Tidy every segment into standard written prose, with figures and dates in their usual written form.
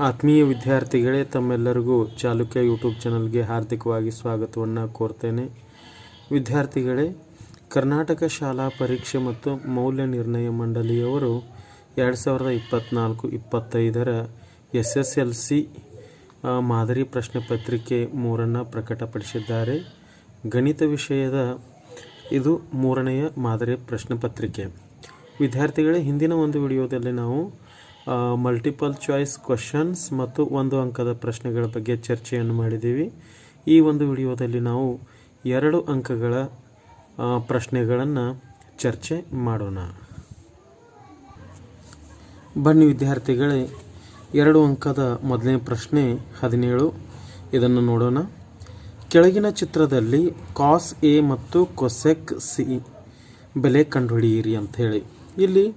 ಆತ್ಮೀಯ ವಿದ್ಯಾರ್ಥಿಗಳೇ, ತಮ್ಮೆಲ್ಲರಿಗೂ ಚಾಲುಕ್ಯ ಯೂಟ್ಯೂಬ್ ಚಾನಲ್ಗೆ ಹಾರ್ದಿಕವಾಗಿ ಸ್ವಾಗತವನ್ನು ಕೋರ್ತೇನೆ. ವಿದ್ಯಾರ್ಥಿಗಳೇ, ಕರ್ನಾಟಕ ಶಾಲಾ ಪರೀಕ್ಷೆ ಮತ್ತು ಮೌಲ್ಯ ನಿರ್ಣಯ ಮಂಡಳಿಯವರು 2024-25ರ SSLC ಮಾದರಿ ಪ್ರಶ್ನೆ ಪತ್ರಿಕೆ 3 ಪ್ರಕಟಪಡಿಸಿದ್ದಾರೆ. ಗಣಿತ ವಿಷಯದ ಇದು 3ನೇ ಮಾದರಿ ಪ್ರಶ್ನೆ ಪತ್ರಿಕೆ. ವಿದ್ಯಾರ್ಥಿಗಳೇ, ಹಿಂದಿನ ಒಂದು ವಿಡಿಯೋದಲ್ಲಿ ನಾವು ಮಲ್ಟಿಪಲ್ ಚಾಯ್ಸ್ ಕ್ವಶನ್ಸ್ ಮತ್ತು 1 ಅಂಕದ ಪ್ರಶ್ನೆಗಳ ಬಗ್ಗೆ ಚರ್ಚೆಯನ್ನು ಮಾಡಿದ್ದೀವಿ. ಈ ಒಂದು ವಿಡಿಯೋದಲ್ಲಿ ನಾವು 2 ಅಂಕಗಳ ಪ್ರಶ್ನೆಗಳನ್ನು ಚರ್ಚೆ ಮಾಡೋಣ. ಬನ್ನಿ ವಿದ್ಯಾರ್ಥಿಗಳೇ, 2 ಅಂಕದ ಮೊದಲನೇ ಪ್ರಶ್ನೆ 17. ಇದನ್ನು ನೋಡೋಣ. ಕೆಳಗಿನ ಚಿತ್ರದಲ್ಲಿ ಕಾಸ್ ಎ ಮತ್ತು ಕೊಸೆಕ್ ಸಿ ಬೆಲೆ ಕಂಡುಹಿಡಿಯಿರಿ ಅಂತ ಹೇಳಿ. ಇಲ್ಲಿ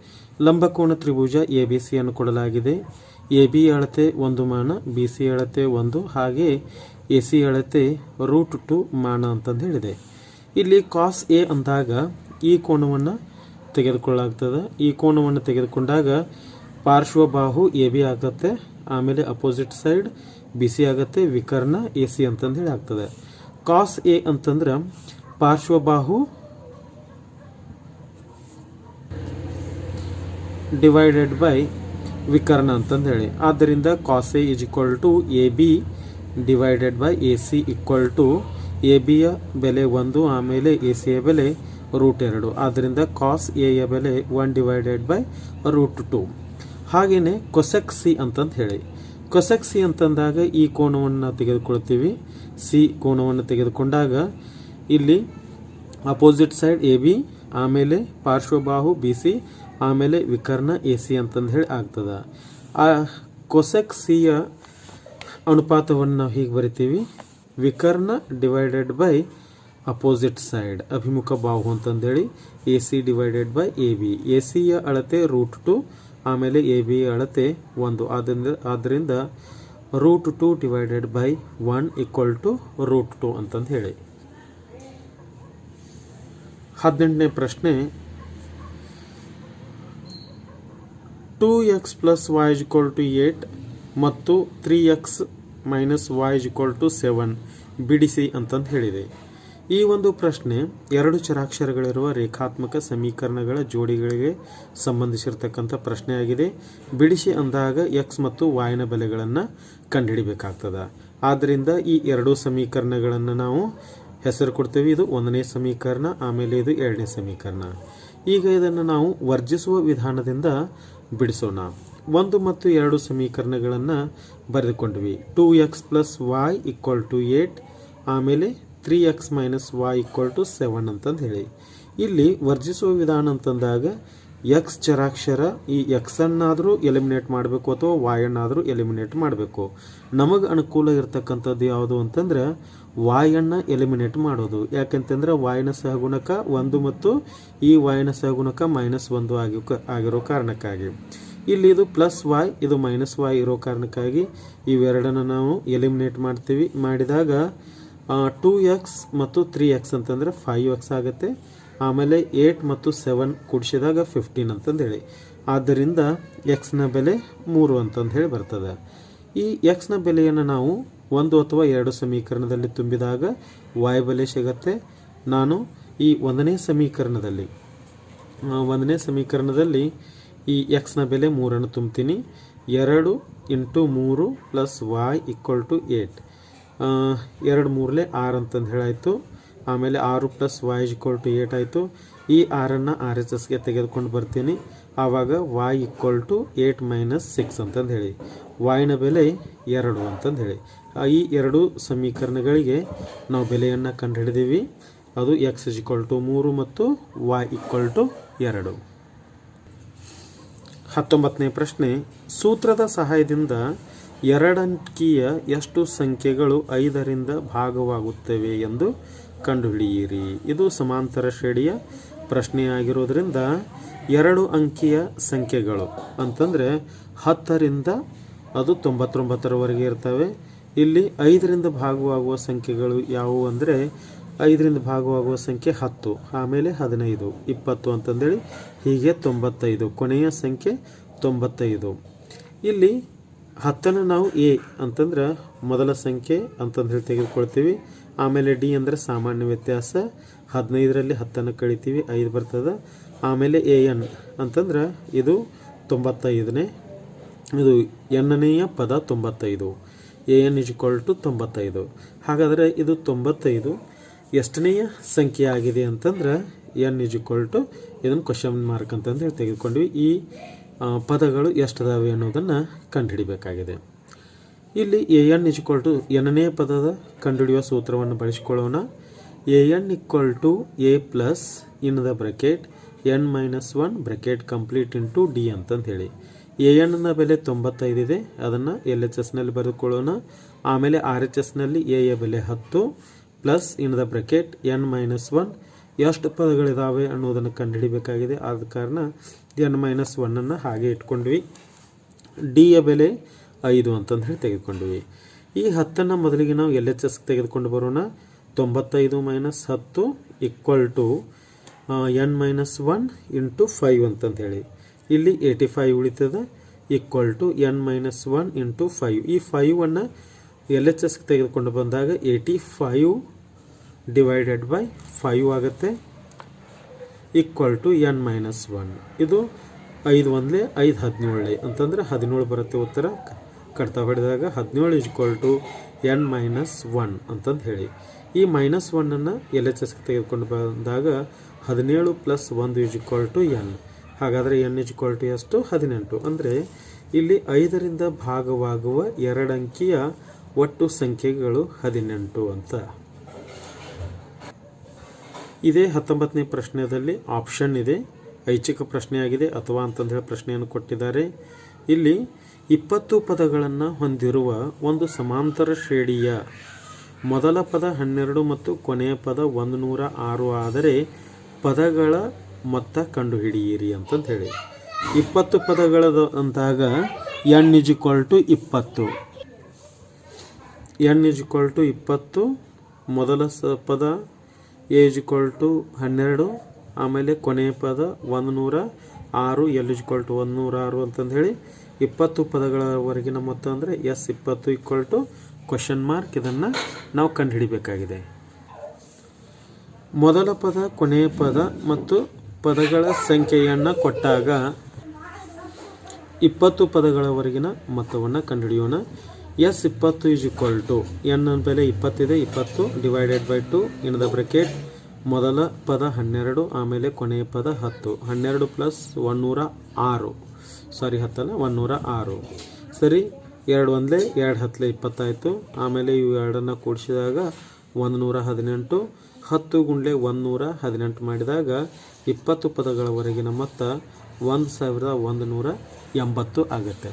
ಲಂಬಕೋನ ತ್ರಿಭುಜ ABC ಅನ್ನು ಕೊಡಲಾಗಿದೆ. AB ಅಳತೆ 1 ಮಾನ, BC ಅಳತೆ 1, ಹಾಗೆ AC ಅಳತೆ √2 ಮಾನ ಅಂತಂದು ಹೇಳಿದೆ. ಇಲ್ಲಿ ಕಾಸ್ ಎ ಅಂದಾಗ ಈ ಕೋನವನ್ನು ತೆಗೆದುಕೊಳ್ಳಲಾಗ್ತದೆ. ಈ ಕೋನವನ್ನು ತೆಗೆದುಕೊಂಡಾಗ ಪಾರ್ಶ್ವಬಾಹು AB ಆಗುತ್ತೆ, ಆಮೇಲೆ ಅಪೋಸಿಟ್ ಸೈಡ್ BC ಆಗುತ್ತೆ, ವಿಕರ್ಣ AC ಅಂತಂದು ಹೇಳಿ ಆಗ್ತದೆ. ಕಾಸ್ ಎ ಅಂತಂದ್ರೆ ಪಾರ್ಶ್ವಬಾಹು ಡಿವೈಡೆಡ್ ಬೈ ವಿಕರ್ಣ ಅಂತಂದು ಹೇಳಿ. ಆದ್ದರಿಂದ cos A is equal to AB divided by AC equal to ABಯ ಬೆಲೆ 1, ಆಮೇಲೆ ACಯ ಬೆಲೆ √2. ಆದ್ದರಿಂದ ಕಾಸ್ ಎಯ ಬೆಲೆ 1 ಡಿವೈಡೆಡ್ ಬೈ √2. ಹಾಗೆಯೇ ಕೊಸೆಕ್ ಸಿ ಅಂತಂದು ಹೇಳಿ. ಕೊಸೆಕ್ ಸಿ ಅಂತಂದಾಗ ಈ ಕೋನವನ್ನು ತೆಗೆದುಕೊಳ್ತೀವಿ. ಸಿ ಕೋನವನ್ನು ತೆಗೆದುಕೊಂಡಾಗ ಇಲ್ಲಿ ಅಪೋಸಿಟ್ ಸೈಡ್ AB, ಆಮೇಲೆ ಪಾರ್ಶ್ವಬಾಹು BC, ಆಮೇಲೆ ವಿಕರ್ಣ AC ಅಂತಂದು ಹೇಳಿ ಆಗ್ತದೆ. ಆ ಕೊಸೆಕ್ ಸಿಯ ಅನುಪಾತವನ್ನು ನಾವು ಹೀಗೆ ಬರಿತೀವಿ: ವಿಕರ್ಣ ಡಿವೈಡೆಡ್ ಬೈ ಅಪೋಸಿಟ್ ಸೈಡ್, ಅಭಿಮುಖ ಬಾಹು ಅಂತಂದೇಳಿ, AC ಡಿವೈಡೆಡ್ ಬೈ AB. ACಯ ಅಳತೆ √2, ಆಮೇಲೆ ABಯ ಅಳತೆ 1. ಆದ್ದರಿಂದ √2 ಡಿವೈಡೆಡ್ ಬೈ 1 ಈಕ್ವಲ್ ಟು √2 ಅಂತಂದು ಹೇಳಿ. 18ನೇ ಪ್ರಶ್ನೆ 2x + y = 8 ಮತ್ತು 3x - y = 7 ಬಿಡಿಸಿ ಅಂತಂದು ಹೇಳಿದೆ. ಈ ಒಂದು ಪ್ರಶ್ನೆ 2 ಚರಾಕ್ಷರಗಳಿರುವ ರೇಖಾತ್ಮಕ ಸಮೀಕರಣಗಳ ಜೋಡಿಗಳಿಗೆ ಸಂಬಂಧಿಸಿರ್ತಕ್ಕಂಥ ಪ್ರಶ್ನೆಯಾಗಿದೆ. ಬಿಡಿಸಿ ಅಂದಾಗ x ಮತ್ತು y ನ ಬೆಲೆಗಳನ್ನು ಕಂಡುಹಿಡಿಬೇಕಾಗ್ತದೆ. ಆದ್ದರಿಂದ ಈ 2 ಸಮೀಕರಣಗಳನ್ನು ನಾವು ಹೆಸರು ಕೊಡ್ತೇವೆ. ಇದು 1ನೇ ಸಮೀಕರಣ, ಆಮೇಲೆ ಇದು 2ನೇ ಸಮೀಕರಣ. ಈಗ ಇದನ್ನು ನಾವು ವರ್ಜಿಸುವ ವಿಧಾನದಿಂದ ಬಿಡಿಸೋಣ. 1 ಮತ್ತು 2 ಸಮೀಕರಣಗಳನ್ನು ಬರೆದುಕೊಂಡ್ವಿ. 2x + y = 8, ಆಮೇಲೆ 3x - y = 7 ಅಂತಂದು ಹೇಳಿ. ಇಲ್ಲಿ ವರ್ಜಿಸುವ ವಿಧಾನ ಅಂತಂದಾಗ x ಚರಾಕ್ಷರ, ಈ x ಅನ್ನಾದರೂ ಎಲಿಮಿನೇಟ್ ಮಾಡಬೇಕು ಅಥವಾ y ಅನ್ನಾದರೂ ಎಲಿಮಿನೇಟ್ ಮಾಡಬೇಕು. ನಮಗೆ ಅನುಕೂಲ ಇರತಕ್ಕಂಥದ್ದು ಯಾವುದು ಅಂತಂದ್ರೆ y ಅನ್ನು ಎಲಿಮಿನೇಟ್ ಮಾಡೋದು. ಯಾಕೆಂತಂದ್ರೆ y ನ ಸಹಗುಣಕ 1 ಮತ್ತು ಈ y ನ ಸಹಗುಣಕ -1 ಆಗಿರೋ ಕಾರಣಕ್ಕಾಗಿ. ಇಲ್ಲಿ ಇದು +y, ಇದು -y ಇರೋ ಕಾರಣಕ್ಕಾಗಿ ಇವೆರಡನ್ನು ನಾವು ಎಲಿಮಿನೇಟ್ ಮಾಡ್ತೀವಿ. ಮಾಡಿದಾಗ 2x ಮತ್ತು 3x ಅಂತಂದ್ರೆ 5x ಆಗುತ್ತೆ. ಆಮೇಲೆ 8 ಮತ್ತು 7 ಕೂಡಿಸಿದಾಗ 15 ಅಂತಂದು ಹೇಳಿ. ಆದ್ದರಿಂದ x ನ ಬೆಲೆ 3 ಅಂತಂದು ಹೇಳಿ ಬರ್ತದೆ. ಈ x ನ ಬೆಲೆಯನ್ನು ನಾವು 1 ಅಥವಾ 2 ಸಮೀಕರಣದಲ್ಲಿ ತುಂಬಿದಾಗ y ಬೆಲೆ ಸಿಗುತ್ತೆ. ನಾನು ಈ 1ನೇ ಸಮೀಕರಣದಲ್ಲಿ ಈ x ನ ಬೆಲೆ 3 ತುಂಬ್ತೀನಿ. 2 × 3 + y = 8. 2 3 6 ಅಂತಂದು ಹೇಳಾಯಿತು. ಆಮೇಲೆ 6 + y = 8 ಆಯಿತು. ಈ 6ಅನ್ನು RHSಗೆ ತೆಗೆದುಕೊಂಡು ಬರ್ತೀನಿ. ಆವಾಗ y = 8 - 6 ಅಂತಂದು ಹೇಳಿ. y ನ ಬೆಲೆ 2 ಅಂತಂದು ಹೇಳಿ. ಈ 2 ಸಮೀಕರಣಗಳಿಗೆ ನಾವು ಬೆಲೆಯನ್ನು ಕಂಡುಹಿಡಿದೀವಿ. ಅದು x = 3 ಮತ್ತು y = 2. 19ನೇ ಪ್ರಶ್ನೆ ಸೂತ್ರದ ಸಹಾಯದಿಂದ 2 ಅಂಕಿಯ ಎಷ್ಟು ಸಂಖ್ಯೆಗಳು 5ರಿಂದ ಭಾಗವಾಗುತ್ತವೆ ಎಂದು ಕಂಡುಹಿಡಿಯಿರಿ. ಇದು ಸಮಾಂತರ ಶ್ರೇಣಿಯ ಪ್ರಶ್ನೆಯಾಗಿರೋದ್ರಿಂದ 2 ಅಂಕಿಯ ಸಂಖ್ಯೆಗಳು ಅಂತಂದರೆ 10ರಿಂದ ಅದು 99ರವರೆಗೆ ಇರ್ತವೆ. ಇಲ್ಲಿ 5ರಿಂದ ಭಾಗವಾಗುವ ಸಂಖ್ಯೆಗಳು ಯಾವುವು ಅಂದರೆ 5ರಿಂದ ಭಾಗವಾಗುವ ಸಂಖ್ಯೆ 10, ಆಮೇಲೆ 15, 20 ಅಂತಂದೇಳಿ ಹೀಗೆ 95, ಕೊನೆಯ ಸಂಖ್ಯೆ 95. ಇಲ್ಲಿ 10 ನಾವು ಎ ಅಂತಂದ್ರೆ ಮೊದಲ ಸಂಖ್ಯೆ ಅಂತಂದು ಹೇಳಿ ತೆಗೆದುಕೊಳ್ತೀವಿ. ಆಮೇಲೆ ಡಿ ಅಂದರೆ ಸಾಮಾನ್ಯ ವ್ಯತ್ಯಾಸ. 15ರಲ್ಲಿ 10 ಕಳಿತೀವಿ, 5 ಬರ್ತದೆ. ಆಮೇಲೆ ಎ ಎನ್ ಅಂತಂದ್ರೆ ಇದು 95ನೇ, ಇದು ಎನ್ನನೆಯ ಪದ 95. A n = 95. ಹಾಗಾದರೆ ಇದು 95 ಎಷ್ಟನೆಯ ಸಂಖ್ಯೆ ಆಗಿದೆ ಅಂತಂದ್ರೆ ಎನ್ = ಇದನ್ನು ಕ್ವಶನ್ ಮಾರ್ಕ್ ಅಂತಂದು ಹೇಳಿ ತೆಗೆದುಕೊಂಡ್ವಿ. ಈ ಪದಗಳು ಎಷ್ಟದಾವೆ ಅನ್ನೋದನ್ನು ಕಂಡುಹಿಡಿಬೇಕಾಗಿದೆ. ಇಲ್ಲಿ ಎ ಎನ್ = ಎನ್ನನೆಯ ಪದದ ಕಂಡುಹಿಡಿಯುವ ಸೂತ್ರವನ್ನು ಬಳಸಿಕೊಳ್ಳೋಣ. A n = a plus in the bracket n - 1 bracket complete into d ಅಂತಂದು ಹೇಳಿ. ಎ ಎನ್ನ ಬೆಲೆ 95 ಇದೆ, ಅದನ್ನು LHSನಲ್ಲಿ ಬರೆದುಕೊಳ್ಳೋಣ. ಆಮೇಲೆ RHSನಲ್ಲಿ ಎ ಯ ಬೆಲೆ 10 plus in the bracket n - 1 ಎಷ್ಟು ಪದಗಳಿದಾವೆ ಅನ್ನೋದನ್ನು ಕಂಡುಹಿಡಿಬೇಕಾಗಿದೆ. ಆದ ಕಾರಣ n - 1 ಹಾಗೆ ಇಟ್ಕೊಂಡ್ವಿ. ಡಿ ಯ ಬೆಲೆ 5 ಅಂತಂದು ಹೇಳಿ ತೆಗೆದುಕೊಂಡ್ವಿ. ಈ 10 ಮೊದಲಿಗೆ ನಾವು LHS ತೆಗೆದುಕೊಂಡು ಬರೋಣ. 95 - 10 = n - 1 ಇಂಟು 5 ಅಂತಂದು ಹೇಳಿ. ಇಲ್ಲಿ 85 ಉಳಿತದೆ = n - 1 ಇಂಟು 5. ಈ 5ಅನ್ನು LHS ತೆಗೆದುಕೊಂಡು ಬಂದಾಗ 85 / 5 ಆಗುತ್ತೆ = n - 1. ಇದು 5 1 5 17 ಅಂತಂದ್ರೆ 17 ಬರುತ್ತೆ ಉತ್ತರ. ಕಡ್ತಾ ಹೊಡೆದಾಗ 17 = n - 1 ಅಂತಂದು ಹೇಳಿ. ಈ -1 LHS ತೆಗೆದುಕೊಂಡು ಬಂದಾಗ 17 + 1 = n. ಹಾಗಾದರೆ n = ಎಷ್ಟು? 18. ಅಂದರೆ ಇಲ್ಲಿ 5ರಿಂದ ಭಾಗವಾಗುವ 2 ಅಂಕಿಯ ಒಟ್ಟು ಸಂಖ್ಯೆಗಳು 18 ಅಂತ. ಇದೇ 19ನೇ ಪ್ರಶ್ನೆಯಲ್ಲಿ ಆಪ್ಷನ್ ಇದೆ, ಐಚ್ಛಿಕ ಪ್ರಶ್ನೆಯಾಗಿದೆ ಅಥವಾ ಅಂತಂದು ಹೇಳಿ ಪ್ರಶ್ನೆಯನ್ನು ಕೊಟ್ಟಿದ್ದಾರೆ. ಇಲ್ಲಿ 20 ಪದಗಳನ್ನು ಹೊಂದಿರುವ ಒಂದು ಸಮಾಂತರ ಶ್ರೇಣಿಯ ಮೊದಲ ಪದ 12 ಮತ್ತು ಕೊನೆಯ ಪದ 106 ಆದರೆ ಪದಗಳ ಮೊತ್ತ ಕಂಡುಹಿಡಿಯಿರಿ ಅಂತಂದು ಹೇಳಿ. 20 ಪದಗಳದು ಅಂದಾಗ n = 20. n = 20. ಮೊದಲ ಪದ a = 12, ಆಮೇಲೆ ಕೊನೆಯ ಪದ 106, l = 106 ಅಂತಂದು ಹೇಳಿ 20 ಪದಗಳವರೆಗಿನ ಮೊತ್ತ ಅಂದರೆ S20 ಕ್ವಶನ್ ಮಾರ್ಕ್. ಇದನ್ನು ನಾವು ಕಂಡುಹಿಡಿಬೇಕಾಗಿದೆ. ಮೊದಲ ಪದ, ಕೊನೆಯ ಪದ ಮತ್ತು ಪದಗಳ ಸಂಖ್ಯೆಯನ್ನು ಕೊಟ್ಟಾಗ 20 ಪದಗಳವರೆಗಿನ ಮೊತ್ತವನ್ನು ಕಂಡುಹಿಡಿಯೋಣ. S20 n ಬೆಲೆ 20 ಇದೆ, 20 / 2 ಇನ್ ದ ಬ್ರಾಕೆಟ್ ಮೊದಲ ಪದ 12, ಆಮೇಲೆ ಕೊನೆಯ ಪದ 10. 12 + 106 106 ಸರಿ. 2 1 2 10 20 ಆಯಿತು. ಆಮೇಲೆ ಇವು ಎರಡನ್ನು ಕೂಡಿಸಿದಾಗ 118. 10 × 118 ಮಾಡಿದಾಗ 20 ಪದಗಳವರೆಗಿನ ಮೊತ್ತ 1180 ಆಗುತ್ತೆ.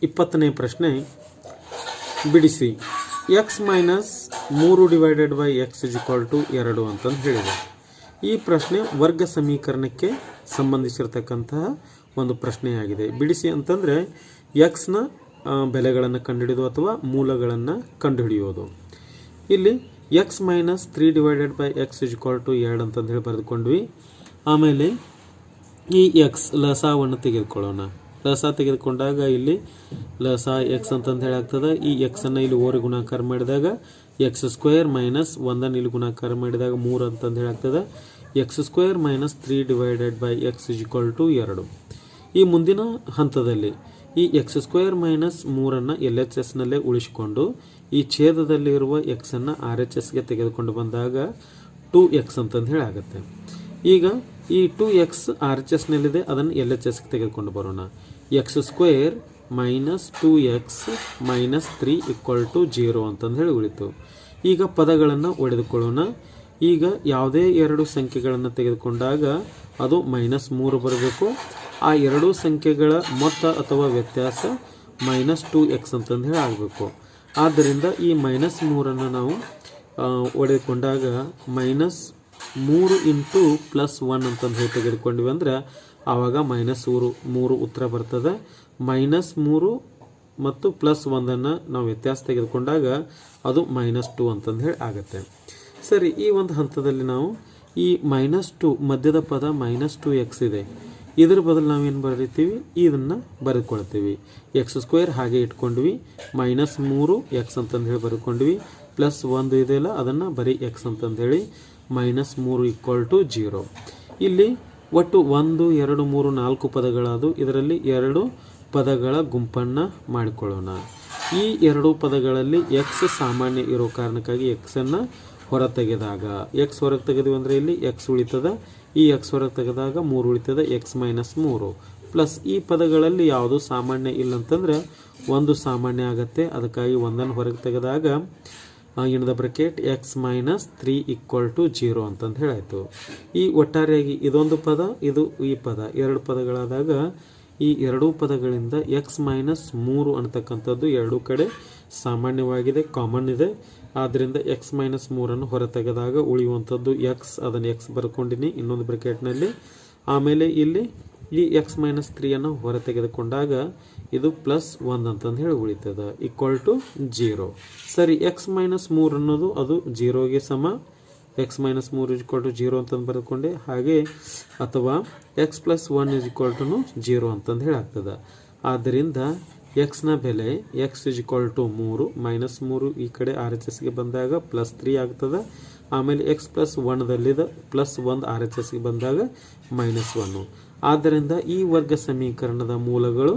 20ನೇ ಪ್ರಶ್ನೆ ಬಿಡಿಸಿ. x - 3 / x = 2 ಅಂತಂದು ಹೇಳಿದೆ. ಈ ಪ್ರಶ್ನೆ ವರ್ಗ ಸಮೀಕರಣಕ್ಕೆ ಸಂಬಂಧಿಸಿರತಕ್ಕಂತಹ ಒಂದು ಪ್ರಶ್ನೆಯಾಗಿದೆ. ಬಿಡಿಸಿ ಅಂತಂದರೆ ಎಕ್ಸ್ನ ಬೆಲೆಗಳನ್ನು ಕಂಡುಹಿಡಿಯೋದು ಅಥವಾ ಮೂಲಗಳನ್ನು ಕಂಡುಹಿಡಿಯೋದು. ಇಲ್ಲಿ x - 3 / x = 2 ಅಂತಂದು ಹೇಳಿ ಬರೆದುಕೊಂಡ್ವಿ. ಆಮೇಲೆ ಈ ಎಕ್ಸ್ ಲಸಾವನ್ನು ತೆಗೆದುಕೊಳ್ಳೋಣ. ಲಸ ತೆಗೆದುಕೊಂಡಾಗ ಇಲ್ಲಿ ಲಸ ಎಕ್ಸ್ ಅಂತಂದು ಹೇಳಿ ಆಗ್ತದೆ. ಈ ಎಕ್ಸನ್ನು ಇಲ್ಲಿ ಓರಿ ಗುಣಾಕಾರ ಮಾಡಿದಾಗ x² - 1 ಇಲ್ಲಿ ಗುಣಾಕಾರ ಮಾಡಿದಾಗ 3 ಅಂತಂದು ಹೇಳಿ ಆಗ್ತದೆ. x² - 3 / x = 2. ಈ ಮುಂದಿನ ಹಂತದಲ್ಲಿ ಈ x² - 3 LHSನಲ್ಲೇ ಉಳಿಸಿಕೊಂಡು ಈ ಛೇದದಲ್ಲಿರುವ ಎಕ್ಸನ್ನು RHSಗೆ ತೆಗೆದುಕೊಂಡು ಬಂದಾಗ 2x ಅಂತಂದು ಹೇಳಿ ಆಗುತ್ತೆ. ಈಗ ಈ 2x RHSನಲ್ಲಿದೆ, ಅದನ್ನು LHSಗೆ ತೆಗೆದುಕೊಂಡು ಬರೋಣ. x² - 2x - 3 = 0 ಅಂತಂದು ಹೇಳಿ ಉಳಿತು. ಈಗ ಪದಗಳನ್ನು ಒಡೆದುಕೊಳ್ಳೋಣ. ಈಗ ಯಾವುದೇ ಎರಡು ಸಂಖ್ಯೆಗಳನ್ನು ತೆಗೆದುಕೊಂಡಾಗ ಅದು -3 ಬರಬೇಕು. ಆ ಎರಡೂ ಸಂಖ್ಯೆಗಳ ಮೊತ್ತ ಅಥವಾ ವ್ಯತ್ಯಾಸ -2x ಅಂತಂದು ಹೇಳಿ ಆಗಬೇಕು. ಆದ್ದರಿಂದ ಈ -3 ನಾವು ಒಡೆದುಕೊಂಡಾಗ -3 × +1 ಅಂತಂದು ಹೇಳಿ ತೆಗೆದುಕೊಂಡ್ವಿ ಅಂದ್ರೆ ಆವಾಗ -3 ಉತ್ತರ ಬರ್ತದೆ. -3 ಮತ್ತು +1 ನಾವು ವ್ಯತ್ಯಾಸ ತೆಗೆದುಕೊಂಡಾಗ ಅದು -2 ಅಂತಂದು ಹೇಳಿ ಆಗುತ್ತೆ. ಸರಿ, ಈ ಒಂದು ಹಂತದಲ್ಲಿ ನಾವು ಈ -2 ಮಧ್ಯದ ಪದ -2x ಇದೆ. ಇದ್ರ ಬದಲು ನಾವೇನು ಬರೀತೀವಿ, ಇದನ್ನು ಬರೆದುಕೊಳ್ತೀವಿ. x² ಹಾಗೆ ಇಟ್ಕೊಂಡ್ವಿ, -3x ಅಂತಂದು ಹೇಳಿ ಬರೆದುಕೊಂಡ್ವಿ, +1 ಇದೆಯಲ್ಲ ಅದನ್ನು ಬರೀ x ಅಂತಂದು ಹೇಳಿ -3 = 0. ಇಲ್ಲಿ ಒಟ್ಟು 1 2 3 4 ಪದಗಳಾದವು. ಇದರಲ್ಲಿ 2 ಪದಗಳ ಗುಂಪನ್ನು ಮಾಡಿಕೊಳ್ಳೋಣ. ಈ 2 ಪದಗಳಲ್ಲಿ x ಸಾಮಾನ್ಯ ಇರೋ ಕಾರಣಕ್ಕಾಗಿ x-ಅನ್ನು ಹೊರತೆಗೆದಾಗ, x ಹೊರಗೆ ತೆಗೆದ್ವಿ ಅಂದರೆ ಇಲ್ಲಿ x ಉಳಿತದ, ಈ x ಹೊರಗೆ ತೆಗೆದಾಗ 3 ಉಳಿತದ, x - 3 ಪ್ಲಸ್ ಈ ಪದಗಳಲ್ಲಿ ಯಾವುದು ಸಾಮಾನ್ಯ ಇಲ್ಲ ಅಂತಂದ್ರೆ 1 ಸಾಮಾನ್ಯ ಆಗತ್ತೆ. ಅದಕ್ಕಾಗಿ 1ಅನ್ನು ಹೊರಗೆ ತೆಗೆದಾಗ ಇನ್ ದ ಬ್ರಾಕೆಟ್ x - 3 = 0 ಅಂತಂದು ಹೇಳಾಯಿತು. ಈ ಒಟ್ಟಾರೆಯಾಗಿ ಇದೊಂದು ಪದ, ಇದು ಈ ಪದ, 2 ಪದಗಳಾದಾಗ ಈ 2 ಪದಗಳಿಂದ x - 3 ಅನ್ನತಕ್ಕಂಥದ್ದು 2 ಕಡೆ ಸಾಮಾನ್ಯವಾಗಿದೆ, ಕಾಮನ್ ಇದೆ. ಆದ್ದರಿಂದ x - 3 ಹೊರತೆಗೆದಾಗ ಉಳಿಯುವಂಥದ್ದು x, ಅದನ್ನು x ಬರ್ಕೊಂಡಿನಿ ಇನ್ನೊಂದು ಬ್ರಾಕೆಟ್ನಲ್ಲಿ. ಆಮೇಲೆ ಇಲ್ಲಿ ಈ x - 3 ಹೊರತೆಗೆದುಕೊಂಡಾಗ ಇದು +1 ಅಂತಂದು ಹೇಳಿ ಉಳಿತದ, = 0. ಸರಿ, x - 3 ಅನ್ನೋದು ಅದು 0ಗೆ ಸಮ, x - 3 = 0 ಅಂತಂದು ಬರೆದುಕೊಂಡೆ. ಹಾಗೆ ಅಥವಾ x + 1 = 0 ಅಂತಂದು ಹೇಳಾಗ್ತದೆ. ಆದ್ದರಿಂದ x ನ ಬೆಲೆ x = 3, -3 ಈ ಕಡೆ RHSಗೆ ಬಂದಾಗ +3 ಆಗ್ತದೆ. ಆಮೇಲೆ x + 1ದಲ್ಲಿದೆ +1 RHSಗೆ ಬಂದಾಗ -1. ಆದ್ದರಿಂದ ಈ ವರ್ಗ ಸಮೀಕರಣದ ಮೂಲಗಳು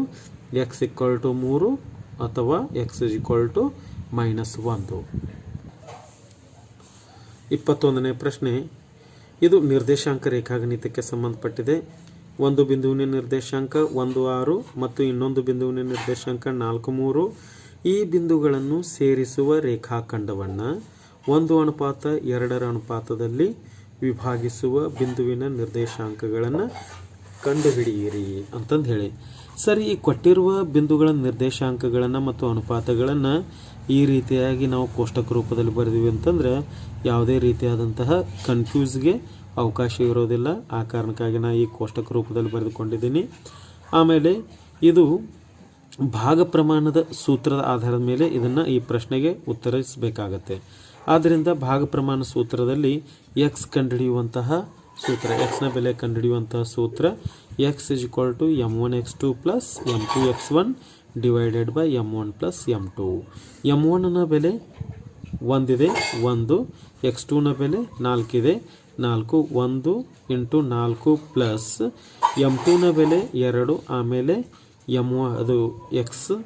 x = 3 ಅಥವಾ x = -1. 21ನೇ ಪ್ರಶ್ನೆ. ಇದು ನಿರ್ದೇಶಾಂಕ ರೇಖಾಗಣಿತಕ್ಕೆ ಸಂಬಂಧಪಟ್ಟಿದೆ. ಒಂದು ಬಿಂದುವಿನ ನಿರ್ದೇಶಾಂಕ 1 6 ಮತ್ತು ಇನ್ನೊಂದು ಬಿಂದುವಿನ ನಿರ್ದೇಶಾಂಕ 4 3. ಈ ಬಿಂದುಗಳನ್ನು ಸೇರಿಸುವ ರೇಖಾಖಂಡವನ್ನು 1:2 ಅನುಪಾತದಲ್ಲಿ ವಿಭಾಗಿಸುವ ಬಿಂದುವಿನ ನಿರ್ದೇಶಾಂಕಗಳನ್ನು ಕಂಡುಹಿಡಿಯಿರಿ ಅಂತಂದು ಹೇಳಿ. ಸರಿ, ಈ ಕೊಟ್ಟಿರುವ ಬಿಂದುಗಳ ನಿರ್ದೇಶಾಂಕಗಳನ್ನು ಮತ್ತು ಅನುಪಾತಗಳನ್ನು ಈ ರೀತಿಯಾಗಿ ನಾವು ಕೋಷ್ಟಕ ರೂಪದಲ್ಲಿ ಬರೆದಿವಿ ಅಂತಂದ್ರೆ ಯಾವುದೇ ರೀತಿಯಾದಂತಹ ಕನ್ಫ್ಯೂಸ್ಗೆ ಅವಕಾಶ ಇರೋದಿಲ್ಲ. ಆ ಕಾರಣಕ್ಕಾಗಿ ನಾನು ಈ ಕೋಷ್ಟಕ ರೂಪದಲ್ಲಿ ಬರೆದುಕೊಂಡಿದ್ದೀನಿ. ಆಮೇಲೆ ಇದು ಭಾಗ ಪ್ರಮಾಣದ ಸೂತ್ರದ ಆಧಾರದ ಮೇಲೆ ಇದನ್ನು ಈ ಪ್ರಶ್ನೆಗೆ ಉತ್ತರಿಸಬೇಕಾಗತ್ತೆ. ಆದ್ದರಿಂದ ಭಾಗ ಪ್ರಮಾಣ ಸೂತ್ರದಲ್ಲಿ x ಕಂಡುಹಿಡಿಯುವಂತಹ ಸೂತ್ರ, x ನ ಬೆಲೆ ಕಂಡುಹಿಡಿಯುವಂತಹ ಸೂತ್ರ x = m1x2 + m2x1 / m1 + m2. m1 ನ ಬೆಲೆ 1 ಇದೆ, 1. x2 ನ ಬೆಲೆ 4 ಇದೆ, 4. 1 × 4 ಪ್ಲಸ್ m2 ನ ಬೆಲೆ 2. ಆಮೇಲೆ ಅದು x1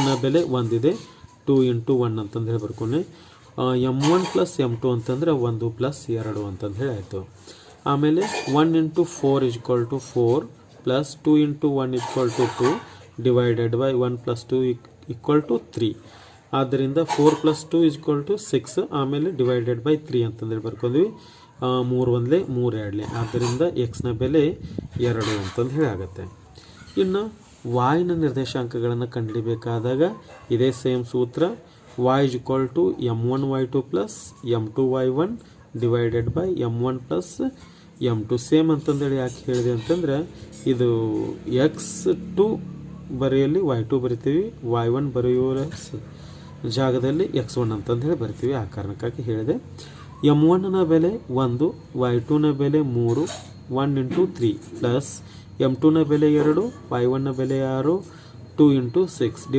ನ ಬೆಲೆ 1 ಇದೆ, 2 × 1 ಅಂತಂದು ಹೇಳಿ ಬರ್ಕೊಂಡೆ. m1 + m2 ಅಂತಂದರೆ 1 + 2 ಅಂತಂದು ಹೇಳಿ ಆಯಿತು. ಆಮೇಲೆ 1 × 4 = 4 ಪ್ಲಸ್ 2 × 1 = 2 / 1 + 2 = 3. ಆದ್ದರಿಂದ 4 + 2 = 6. ಆಮೇಲೆ /3 ಅಂತಂದೇಳಿ ಬರ್ಕೊಂಡ್ವಿ. 3 1 3 2. ಆದ್ದರಿಂದ x ನ ಬೆಲೆ 2 ಅಂತಂದು ಹೇಳಿ ಆಗುತ್ತೆ. ಇನ್ನು y ನ ನಿರ್ದೇಶಾಂಕಗಳನ್ನು ಕಂಡುಹಿಡಿಯಬೇಕಾದಾಗ ಇದೇ ಸೇಮ್ ಸೂತ್ರ, y = m1y2 + m2y1 / m1 + m2. Same ಅಂತಂದೇಳಿ ಯಾಕೆ ಹೇಳಿದೆ ಅಂತಂದ್ರೆ ಇದು x2 ಬರೆಯಲ್ಲಿ y2 ಬರಿತೀವಿ, y1 ಬರೆಯುವ ಜಾಗದಲ್ಲಿ x1 ಅಂತಂದು ಹೇಳಿ ಬರ್ತೀವಿ. ಆ ಕಾರಣಕ್ಕಾಗಿ ಹೇಳಿದೆ. m1 ನ ಬೆಲೆ 1, y2 ನ ಬೆಲೆ 3, 1 × 3 ಪ್ಲಸ್ m2 ನ ಬೆಲೆ 2, y1 ನ ಬೆಲೆ 6, 2 × 6 /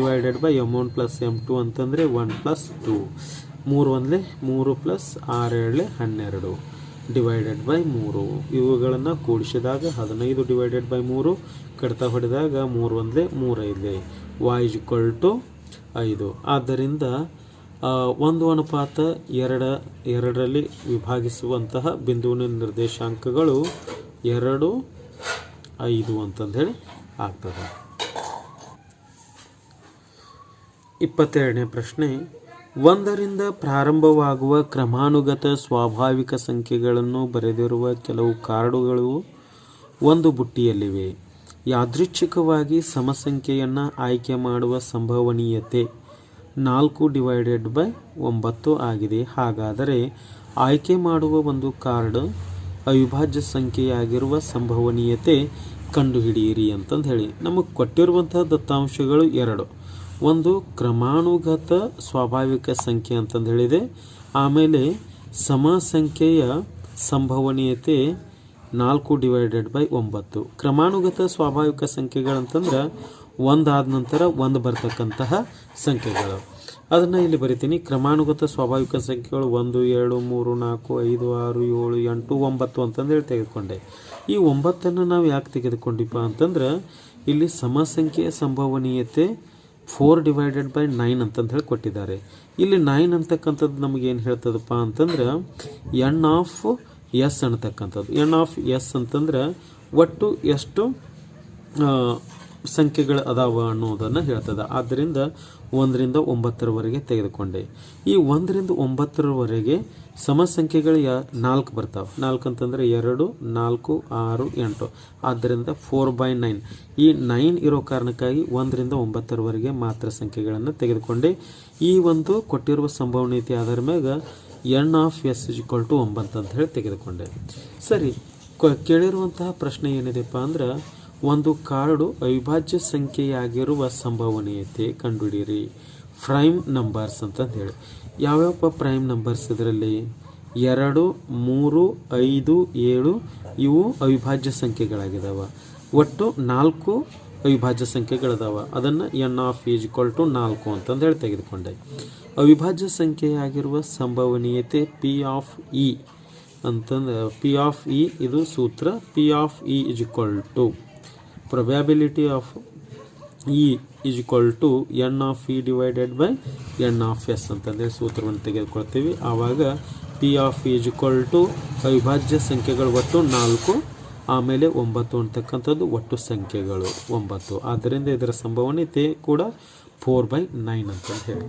m1 + m2 ಅಂತಂದರೆ 1 + 2. 3 1 3 ಪ್ಲಸ್ 6 2 12 /3. ಇವುಗಳನ್ನು ಕೂಡಿಸಿದಾಗ 15 / 3 ಕಡಿತ ಹೊಡೆದಾಗ 3 1 3 5. y = 5. ಆದ್ದರಿಂದ 1:2 ವಿಭಾಗಿಸುವಂತಹ ಬಿಂದುವಿನ ನಿರ್ದೇಶಾಂಕಗಳು 2 5 ಅಂತಂದೇಳಿ ಆಗ್ತದೆ. 22ನೇ ಪ್ರಶ್ನೆ. 1ರಿಂದ ಪ್ರಾರಂಭವಾಗುವ ಕ್ರಮಾನುಗತ ಸ್ವಾಭಾವಿಕ ಸಂಖ್ಯೆಗಳನ್ನು ಬರೆದಿರುವ ಕೆಲವು ಕಾರ್ಡುಗಳು ಒಂದು ಬುಟ್ಟಿಯಲ್ಲಿವೆ. ಯಾದೃಚ್ಛಿಕವಾಗಿ ಸಮಸಂಖ್ಯೆಯನ್ನು ಆಯ್ಕೆ ಮಾಡುವ ಸಂಭವನೀಯತೆ 4/9 ಆಗಿದೆ. ಹಾಗಾದರೆ ಆಯ್ಕೆ ಮಾಡುವ ಒಂದು ಕಾರ್ಡ್ ಅವಿಭಾಜ್ಯ ಸಂಖ್ಯೆಯಾಗಿರುವ ಸಂಭವನೀಯತೆ ಕಂಡುಹಿಡಿಯಿರಿ ಅಂತಂದು ಹೇಳಿ. ನಮಗೆ ಕೊಟ್ಟಿರುವಂತಹ ದತ್ತಾಂಶಗಳು 2. ಒಂದು ಕ್ರಮಾನುಗತ ಸ್ವಾಭಾವಿಕ ಸಂಖ್ಯೆ ಅಂತಂದು ಹೇಳಿದೆ. ಆಮೇಲೆ ಸಮ ಸಂಖ್ಯೆಯ ಸಂಭವನೀಯತೆ 4/9. ಕ್ರಮಾನುಗತ ಸ್ವಾಭಾವಿಕ ಸಂಖ್ಯೆಗಳಂತಂದ್ರೆ ಒಂದಾದ ನಂತರ ಒಂದು ಬರ್ತಕ್ಕಂತಹ ಸಂಖ್ಯೆಗಳು. ಅದನ್ನು ಇಲ್ಲಿ ಬರಿತೀನಿ. ಕ್ರಮಾನುಗತ ಸ್ವಾಭಾವಿಕ ಸಂಖ್ಯೆಗಳು 1 2 3 4 5 6 7 8 9 ಅಂತಂದೇಳಿ ತೆಗೆದುಕೊಂಡೆ. ಈ 9 ನಾವು ಯಾಕೆ ತೆಗೆದುಕೊಂಡಿಪ್ಪ ಅಂತಂದ್ರೆ ಇಲ್ಲಿ ಸಮಸಂಖ್ಯೆಯ ಸಂಭವನೀಯತೆ 4/9 ಅಂತಂದು ಹೇಳಿ ಕೊಟ್ಟಿದ್ದಾರೆ. ಇಲ್ಲಿ 9 ಅಂತಕ್ಕಂಥದ್ದು ನಮಗೇನು ಹೇಳ್ತದಪ್ಪ ಅಂತಂದ್ರೆ ಎನ್ ಆಫ್ ಎಸ್ ಅನ್ನತಕ್ಕಂಥದ್ದು. ಎನ್ ಆಫ್ ಎಸ್ ಅಂತಂದ್ರೆ ಒಟ್ಟು ಎಷ್ಟು ಸಂಖ್ಯೆಗಳು ಅದಾವ ಅನ್ನೋದನ್ನು ಹೇಳ್ತದೆ. ಆದ್ದರಿಂದ 1ರಿಂದ 9ರವರೆಗೆ ತೆಗೆದುಕೊಂಡೆ. ಈ 1ರಿಂದ 9ರವರೆಗೆ ಸಮಸಂಖ್ಯೆಗಳು 4 ಬರ್ತಾವೆ. 4 ಅಂತಂದರೆ 2 4 6 8. ಆದ್ದರಿಂದ 4/9. ಈ 9 ಇರೋ ಕಾರಣಕ್ಕಾಗಿ 1ರಿಂದ 9ರವರೆಗೆ ಮಾತ್ರ ಸಂಖ್ಯೆಗಳನ್ನು ತೆಗೆದುಕೊಂಡೆ. ಈ ಒಂದು ಕೊಟ್ಟಿರುವ ಸಂಭವನೀಯತೆ ಆಧಾರ ಮ್ಯಾಗ ಎನ್ ಆಫ್ ಎಸ್ = 9 ಅಂತ ಹೇಳಿ ತೆಗೆದುಕೊಂಡೆ. ಸರಿ, ಕೇಳಿರುವಂತಹ ಪ್ರಶ್ನೆ ಏನಿದೆಪ್ಪ ಅಂದ್ರೆ ಒಂದು ಕಾರ್ಡು ಅವಿಭಾಜ್ಯ ಸಂಖ್ಯೆಯಾಗಿರುವ ಸಂಭವನೀಯತೆ ಕಂಡುಹಿಡಿಯಿರಿ. ಪ್ರೈಮ್ ನಂಬರ್ಸ್ ಅಂತ ಹೇಳಿ. ಯಾವ್ಯಾವ ಪ್ರೈಮ್ ನಂಬರ್ಸ್ ಇದರಲ್ಲಿ 2 3 5 7 ಇವು ಅವಿಭಾಜ್ಯ ಸಂಖ್ಯೆಗಳಾಗಿದ್ದಾವೆ. ಒಟ್ಟು 4 ಅವಿಭಾಜ್ಯ ಸಂಖ್ಯೆಗಳದಾವ. ಅದನ್ನು ಎನ್ ಆಫ್ ಇ = 4 ಅಂತಂದು ಹೇಳಿ ತೆಗೆದುಕೊಂಡೆ. ಅವಿಭಾಜ್ಯ ಸಂಖ್ಯೆಯಾಗಿರುವ ಸಂಭವನೀಯತೆ ಪಿ ಆಫ್ ಇ ಅಂತಂದ್ರೆ ಪಿ ಆಫ್ ಇ ಇದು ಸೂತ್ರ. P of E = probability of E = n of E / n of S ಅಂತಂದರೆ ಸೂತ್ರವನ್ನು ತೆಗೆದುಕೊಳ್ತೀವಿ. ಆವಾಗ ಪಿ ಆಫ್ ಇ = ಅವಿಭಾಜ್ಯ ಸಂಖ್ಯೆಗಳು ಒಟ್ಟು 4, ಆಮೇಲೆ 9 ಅಂತಕ್ಕಂಥದ್ದು ಒಟ್ಟು ಸಂಖ್ಯೆಗಳು 9. ಆದ್ದರಿಂದ ಇದರ ಸಂಭವನೀಯತೆ ಕೂಡ 4/9 ಅಂತ ಹೇಳಿ.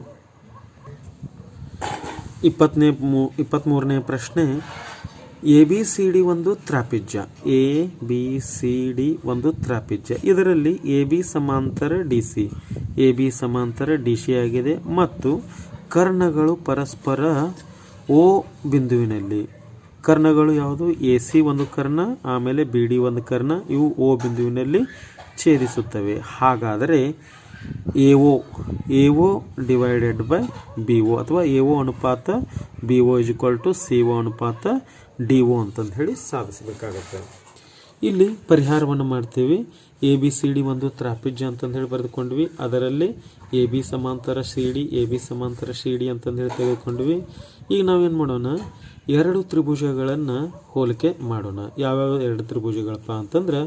23ನೇ ಪ್ರಶ್ನೆ. ABCD ಒಂದು ತ್ರಾಪಿಜ್ಯ. ABCD ಒಂದು ತ್ರಾಪಿಜ್ಯ. ಇದರಲ್ಲಿ AB ಸಮಾಂತರ DC ಆಗಿದೆ ಮತ್ತು ಕರ್ಣಗಳು ಪರಸ್ಪರ O ಬಿಂದುವಿನಲ್ಲಿ. ಕರ್ಣಗಳು ಯಾವುದು? AC ಒಂದು ಕರ್ಣ, ಆಮೇಲೆ BD ಒಂದು ಕರ್ಣ. ಇವು O ಬಿಂದುವಿನಲ್ಲಿ ಛೇದಿಸುತ್ತವೆ. ಹಾಗಾದರೆ AO / BO ಅಥವಾ AO ಅನುಪಾತ BO = CO ಅನುಪಾತ DO ಅಂತಂದು ಹೇಳಿ ಸಾಧಿಸಬೇಕಾಗತ್ತೆ. ಇಲ್ಲಿ ಪರಿಹಾರವನ್ನು ಮಾಡ್ತೀವಿ. ABCD ಒಂದು ತ್ರಾಪಿಜ್ಯ ಅಂತಂದು ಹೇಳಿ ಬರೆದುಕೊಂಡ್ವಿ. ಅದರಲ್ಲಿ AB ಸಮಾಂತರ CD, AB ಸಮಾಂತರ CD ಅಂತಂದು ಹೇಳಿ ತೆಗೆದುಕೊಂಡ್ವಿ. ಈಗ ನಾವೇನು ಮಾಡೋಣ, 2 ತ್ರಿಭುಜಗಳನ್ನು ಹೋಲಿಕೆ ಮಾಡೋಣ. ಯಾವ್ಯಾವ 2 ತ್ರಿಭುಜಗಳಪ್ಪ ಅಂತಂದ್ರೆ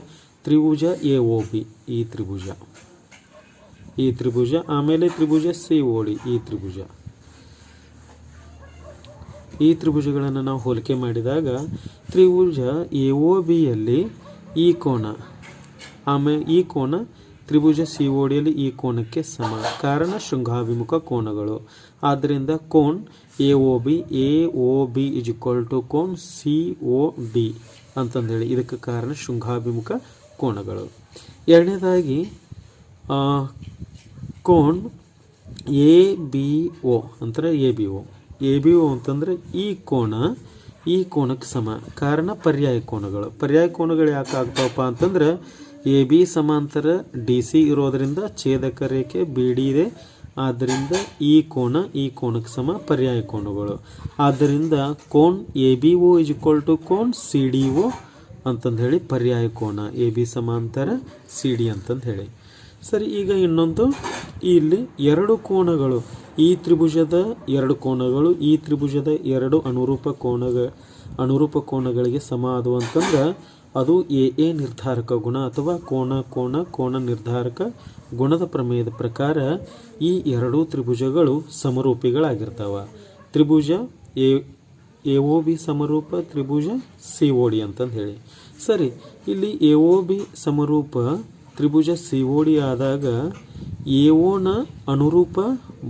ತ್ರಿಭುಜ AOB, ಈ ತ್ರಿಭುಜ, ಆಮೇಲೆ ತ್ರಿಭುಜ COD, ಈ ತ್ರಿಭುಜಗಳನ್ನು ನಾವು ಹೋಲಿಕೆ ಮಾಡಿದಾಗ ತ್ರಿಭುಜ AOBಯಲ್ಲಿ ಈ ಕೋನ, ಆಮೇಲೆ ಈ ಕೋನ ತ್ರಿಭುಜ CODಯಲ್ಲಿ ಈ ಕೋನಕ್ಕೆ ಸಮ. ಕಾರಣ ಶೃಂಗಾಭಿಮುಖ ಕೋನಗಳು. ಆದ್ದರಿಂದ ಕೋನ್ AOB = ಕೋನ್ COD ಅಂತಂದೇಳಿ. ಇದಕ್ಕೆ ಕಾರಣ ಶೃಂಗಾಭಿಮುಖ ಕೋನಗಳು. ಎರಡನೇದಾಗಿ ಕೋನ್ ABO ಅಂತಾರೆ. ABO ಅಂತಂದರೆ ಈ ಕೋನಕ್ಕೆ ಸಮ. ಕಾರಣ ಪರ್ಯಾಯ ಕೋನಗಳು ಯಾಕೆ ಆಗ್ತಾವಪ್ಪ ಅಂತಂದ್ರೆ AB ಸಮಾಂತರ DC ಇರೋದರಿಂದ ಛೇದಕ ರೇಖೆ BD ಇದೆ. ಆದ್ದರಿಂದ ಈ ಕೋನಕ್ಕೆ ಸಮ ಪರ್ಯಾಯ ಕೋನಗಳು. ಆದ್ದರಿಂದ ಕೋನ್ ABO = ಕೋನ್ CDO ಅಂತಂದು ಹೇಳಿ ಪರ್ಯಾಯ ಕೋನ. AB ಸಮಾಂತರ CD ಅಂತಂದು ಹೇಳಿ. ಸರಿ, ಈಗ ಇನ್ನೊಂದು, ಇಲ್ಲಿ 2 ಕೋನಗಳು, ಈ ತ್ರಿಭುಜದ 2 ಕೋನಗಳು ಈ ತ್ರಿಭುಜದ 2 ಅನುರೂಪ ಕೋನಗಳಿಗೆ ಸಮ ಆದವು ಅಂತಂದ್ರೆ ಅದು AA ನಿರ್ಧಾರಕ ಗುಣ ಅಥವಾ ಕೋನ ನಿರ್ಧಾರಕ ಗುಣದ ಪ್ರಮೇಯದ ಪ್ರಕಾರ ಈ 2 ತ್ರಿಭುಜಗಳು ಸಮರೂಪಿಗಳಾಗಿರ್ತಾವ. ತ್ರಿಭುಜ AOB ಸಮರೂಪ ತ್ರಿಭುಜ COD ಅಂತಂದು ಹೇಳಿ. ಸರಿ, ಇಲ್ಲಿ AOB ಸಮರೂಪ ತ್ರಿಭುಜ COD ಆದಾಗ AOನ ಅನುರೂಪ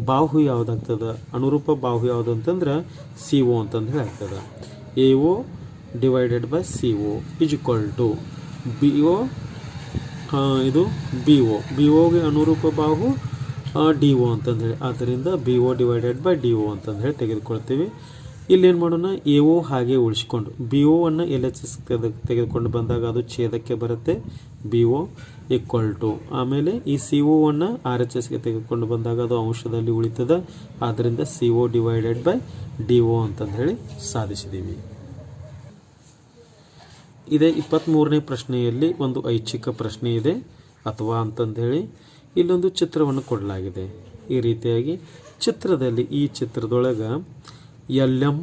ಬಾಹು ಯಾವುದಾಗ್ತದೆ? ಅನುರೂಪ ಬಾಹು ಯಾವುದು ಅಂತಂದ್ರೆ CO ಅಂತಂದು ಹೇಳಿ ಆಗ್ತದೆ. AO / CO = BO, ಇದು BOಗೆ ಅನುರೂಪ ಬಾಹು DO ಅಂತಂದು ಹೇಳಿ. ಆದ್ದರಿಂದ BO / DO ಅಂತಂದು ಹೇಳಿ ತೆಗೆದುಕೊಳ್ತೀವಿ. ಇಲ್ಲೇನು ಮಾಡೋಣ, AO ಹಾಗೆ ಉಳಿಸ್ಕೊಂಡು BOವನ್ನು LHS ತೆಗೆದುಕೊಂಡು ಬಂದಾಗ ಅದು ಛೇದಕ್ಕೆ ಬರುತ್ತೆ. BO = ಆಮೇಲೆ ಈ COವನ್ನು RHSಗೆ ತೆಗೆದುಕೊಂಡು ಬಂದಾಗ ಅದು ಅಂಶದಲ್ಲಿ ಉಳಿತದೆ. ಆದ್ದರಿಂದ CO / DO ಅಂತಂದು ಹೇಳಿ ಸಾಧಿಸಿದ್ದೀವಿ. ಇದೇ 23ನೇ ಪ್ರಶ್ನೆಯಲ್ಲಿ ಒಂದು ಐಚ್ಛಿಕ ಪ್ರಶ್ನೆ ಇದೆ ಅಥವಾ ಅಂತಂದೇಳಿ ಇಲ್ಲೊಂದು ಚಿತ್ರವನ್ನು ಕೊಡಲಾಗಿದೆ. ಈ ರೀತಿಯಾಗಿ ಚಿತ್ರದಲ್ಲಿ ಈ ಚಿತ್ರದೊಳಗೆ ಎಲ್ ಎಮ್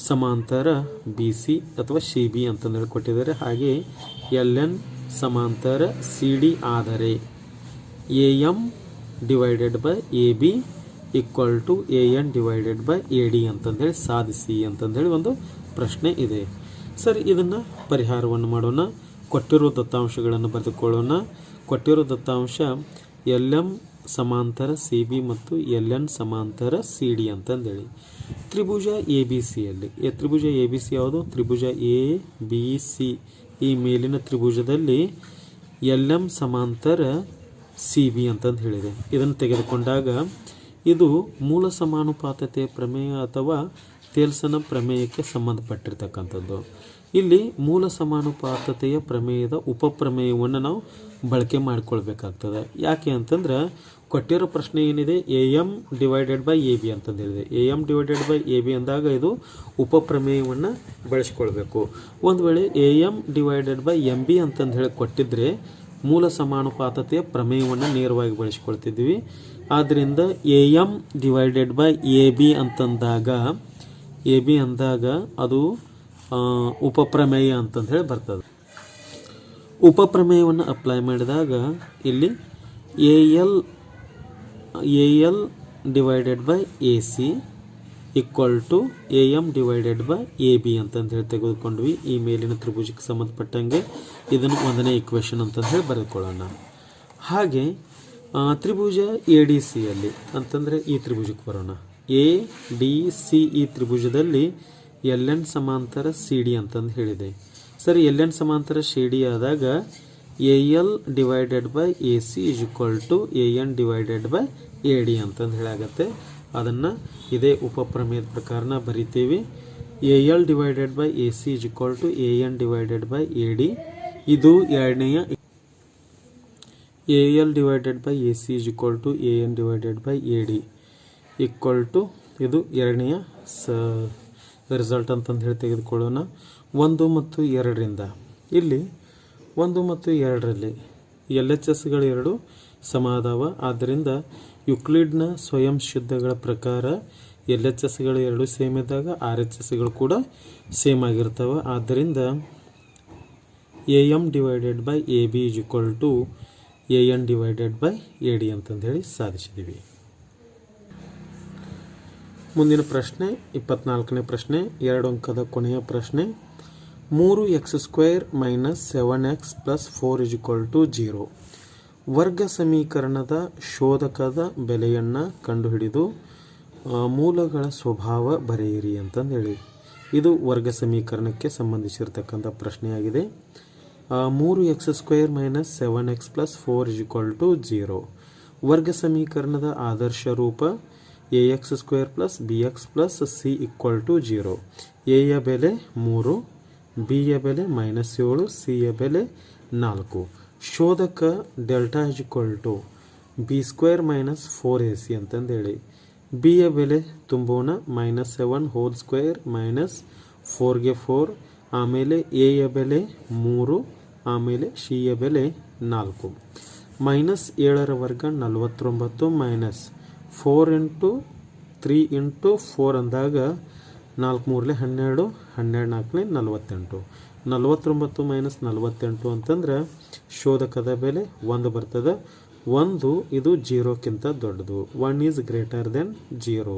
ಸಮಾಂತರ ಬಿ ಸಿ ಅಥವಾ ಸಿ ಬಿ ಅಂತಂದೇಳಿ ಕೊಟ್ಟಿದ್ದಾರೆ. ಹಾಗೆ ಎಲ್ ಎನ್ ಸಮಾಂತರ ಸಿ ಡಿ ಆದರೆ A M divided by A B equal to A N divided by A D ಅಂತಂದೇಳಿ ಸಾಧಿಸಿ ಅಂತಂದೇಳಿ ಒಂದು ಪ್ರಶ್ನೆ ಇದೆ. ಸರಿ, ಇದನ್ನು ಪರಿಹಾರವನ್ನು ಮಾಡೋಣ. ಕೊಟ್ಟಿರೋ ದತ್ತಾಂಶಗಳನ್ನು ಬರೆದುಕೊಳ್ಳೋಣ. ಕೊಟ್ಟಿರೋ ದತ್ತಾಂಶ ಎಲ್ ಎಮ್ ಸಮಾಂತರ ಸಿ ಬಿ ಮತ್ತು ಎಲ್ ಎನ್ ಸಮಾಂತರ ಸಿ ಡಿ ಅಂತಂದೇಳಿ ತ್ರಿಭುಜ ಎ ಬಿ ಸಿಯಲ್ಲಿ ತ್ರಿಭುಜ ಎ ಬಿ ಸಿ ಯಾವುದು? ತ್ರಿಭುಜ ಎ ಬಿ ಸಿ. ಈ ಮೇಲಿನ ತ್ರಿಭುಜದಲ್ಲಿ ಎಲ್ ಎಮ್ ಸಮಾಂತರ ಸಿ ಬಿ ಅಂತಂದು ಹೇಳಿದೆ. ಇದನ್ನು ತೆಗೆದುಕೊಂಡಾಗ ಇದು ಮೂಲ ಸಮಾನುಪಾತತೆ ಪ್ರಮೇಯ ಅಥವಾ ತೇಲ್ಸನ ಪ್ರಮೇಯಕ್ಕೆ ಸಂಬಂಧಪಟ್ಟಿರ್ತಕ್ಕಂಥದ್ದು. ಇಲ್ಲಿ ಮೂಲ ಸಮಾನುಪಾತತೆಯ ಪ್ರಮೇಯದ ಉಪಪ್ರಮೇಯವನ್ನು ನಾವು ಬಳಕೆ ಮಾಡಿಕೊಳ್ಬೇಕಾಗ್ತದೆ. ಯಾಕೆ ಅಂತಂದ್ರೆ ಕೊಟ್ಟಿರೋ ಪ್ರಶ್ನೆ ಏನಿದೆ, A M divided by A B ಅಂತಂದು ಹೇಳಿದೆ. A M divided by A B ಅಂದಾಗ ಇದು ಉಪಪ್ರಮೇಯವನ್ನು ಬಳಸ್ಕೊಳ್ಬೇಕು. ಒಂದು ವೇಳೆ A M divided by M B ಅಂತಂದು ಹೇಳಿ ಕೊಟ್ಟಿದ್ರೆ ಮೂಲ ಸಮಾನುಪಾತತೆಯ ಪ್ರಮೇಯವನ್ನು ನೇರವಾಗಿ ಬಳಸ್ಕೊಳ್ತಿದ್ವಿ. ಆದ್ದರಿಂದ A M divided by A B ಅಂತಂದಾಗ ಅದು ಉಪಪ್ರಮೇಯ ಅಂತಂದು ಹೇಳಿ ಬರ್ತದೆ. ಉಪಪ್ರಮೇಯವನ್ನು ಅಪ್ಲೈ ಮಾಡಿದಾಗ ಇಲ್ಲಿ A L divided by A C equal to A M divided by A B ಅಂತಂದು ಹೇಳಿ ತೆಗೆದುಕೊಂಡ್ವಿ. ಈ ಮೇಲಿನ ತ್ರಿಭುಜಕ್ಕೆ ಸಂಬಂಧಪಟ್ಟಂಗೆ ಇದನ್ನು ಒಂದನೇ ಇಕ್ವೇಷನ್ ಅಂತಂದು ಹೇಳಿ ಬರೆದುಕೊಳ್ಳೋಣ. ಹಾಗೆ ತ್ರಿಭುಜ ಎ ಡಿ ಸಿಯಲ್ಲಿ ಅಂತಂದರೆ ಈ ತ್ರಿಭುಜಕ್ಕೆ ಬರೋಣ. ಎ ಡಿ ಸಿ ಈ ತ್ರಿಭುಜದಲ್ಲಿ ಎಲ್ ಎನ್ ಸಮಾಂತರ ಸಿ ಡಿ ಅಂತಂದು ಹೇಳಿದೆ. ಸರಿ, ಎಲ್ ಎನ್ ಸಮಾಂತರ ಸಿ ಡಿ ಆದಾಗ A L divided by A C is equal to A N divided by A D ಅಂತಂದು ಹೇಳಾಗತ್ತೆ. ಅದನ್ನು ಇದೇ ಉಪಪ್ರಮೇಯದ ಪ್ರಕಾರನ ಬರಿತೀವಿ. A L divided by A C is equal to A N divided by A D. ಇದು ಎರಡನೆಯ A L divided by A C is equal to A N divided by A D equal to ಇದು ಎರಡನೆಯ result ಅಂತಂದು ಹೇಳಿ ತೆಗೆದುಕೊಳ್ಳೋಣ. 1 ಮತ್ತು 2ರಿಂದ ಇಲ್ಲಿ 1 ಮತ್ತು 2ರಲ್ಲಿ ಎಲ್ ಎಚ್ ಎಸ್ಗಳು ಎರಡು ಸಮ ಅದಾವ. ಆದ್ದರಿಂದ ಯುಕ್ಲಿಡ್ನ ಸ್ವಯಂ ಸಿದ್ಧಗಳ ಪ್ರಕಾರ ಎಲ್ ಎಚ್ ಎಸ್ಗಳು ಎರಡು ಸೇಮ್ ಇದ್ದಾಗ ಆರ್ ಎಚ್ ಎಸ್ಗಳು ಕೂಡ ಸೇಮ್ ಆಗಿರ್ತವೆ. ಆದ್ದರಿಂದ A M divided by A B is equal to A N divided by A D ಅಂತಂದೇಳಿ ಸಾಧಿಸಿದ್ದೀವಿ. ಮುಂದಿನ ಪ್ರಶ್ನೆ 24ನೇ ಪ್ರಶ್ನೆ, 2 ಅಂಕದ ಕೊನೆಯ ಪ್ರಶ್ನೆ. 3x² minus 7x plus 4 is equal to 0 ವರ್ಗ ಸಮೀಕರಣದ ಶೋಧಕದ ಬೆಲೆಯನ್ನು ಕಂಡುಹಿಡಿದು ಮೂಲಗಳ ಸ್ವಭಾವ ಬರೆಯಿರಿ ಅಂತಂದೇಳಿ ಇದು ವರ್ಗ ಸಮೀಕರಣಕ್ಕೆ ಸಂಬಂಧಿಸಿರ್ತಕ್ಕಂಥ ಪ್ರಶ್ನೆಯಾಗಿದೆ. 3x² minus 7x plus 4 is equal to 0 ವರ್ಗ ಸಮೀಕರಣದ ಆದರ್ಶ ರೂಪ ax² plus bx plus c equal to 0. a ಯ ಬೆಲೆ 3, b ಯ ಬೆಲೆ -7, c ಯ ಬೆಲೆ 4. ಶೋಧಕ delta is equal to b² minus 4ac ಅಂತಂದೇಳಿ b ಯ ಬೆಲೆ ತುಂಬೋಣ. -7 ಹೋಲ್ ಸ್ಕ್ವೇರ್ ಮೈನಸ್ 4ಗೆ 4, ಆಮೇಲೆ a ಯ ಬೆಲೆ 3, ಆಮೇಲೆ c ಯ ಬೆಲೆ 4. -7ರ ವರ್ಗ 49 ಮೈನಸ್ 4 ಇಂಟು 3 ಇಂಟು 4 ಅಂದಾಗ 4 3 12, 12 4 48. 49 ಮೈನಸ್ 48 ಅಂತಂದ್ರೆ ಶೋಧಕದ ಬೆಲೆ 1 ಬರ್ತದೆ. 1 ಇದು 0ಕ್ಕಿಂತ ದೊಡ್ಡದು. 1 is greater than 0.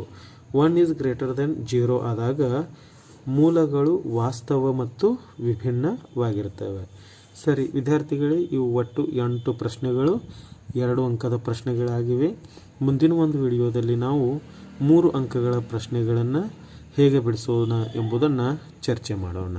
1 is greater than 0 ಆದಾಗ ಮೂಲಗಳು ವಾಸ್ತವ ಮತ್ತು ವಿಭಿನ್ನವಾಗಿರ್ತವೆ. ಸರಿ ವಿದ್ಯಾರ್ಥಿಗಳೇ, ಇವು ಒಟ್ಟು 8 ಪ್ರಶ್ನೆಗಳು 2 ಅಂಕದ ಪ್ರಶ್ನೆಗಳಾಗಿವೆ. ಮುಂದಿನ ಒಂದು ವಿಡಿಯೋದಲ್ಲಿ ನಾವು 3 ಅಂಕಗಳ ಪ್ರಶ್ನೆಗಳನ್ನು ಹೇಗೆ ಬಿಡಿಸೋಣ ಎಂಬುದನ್ನು ಚರ್ಚೆ ಮಾಡೋಣ.